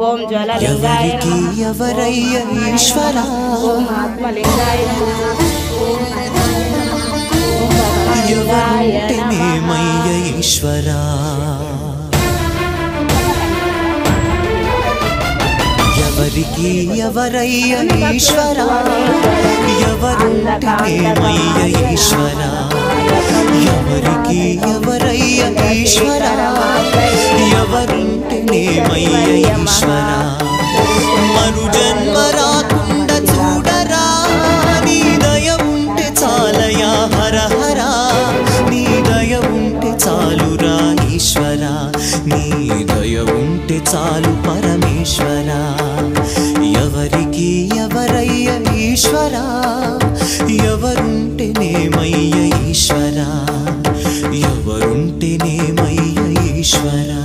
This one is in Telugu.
ఓం జ్వలలింగాయ నమః ఎవరయ్య ఈశ్వరా ఓం ఆత్మలింగాయ నమః ఎవరుంటేనేమయ్య ఈశ్వరా ఎవరికి ఎవరయ్య ఈశ్వరా ఎవరుంటేనేమయ్య ఈశ్వరా ఎవరికి ఎవరయ్య ఈశ్వరా ఎవరుంటేనేమయ్య ఈశ్వరా మరు జన్మ రాకుండా చూడరా నీ దయ ఉంటే చాలయా హర హరా నీ దయ ఉంటే చాలురా ఈశ్వరా నీ దయ ఉంటే చాలు పరమేశ్వరా ఎవరికి ఎవరయ్య ఈశ్వరా ఎవరుంటేనేమయ్య ఈశ్వరా ఎవరుంటేనేమయ్య ఈశ్వరా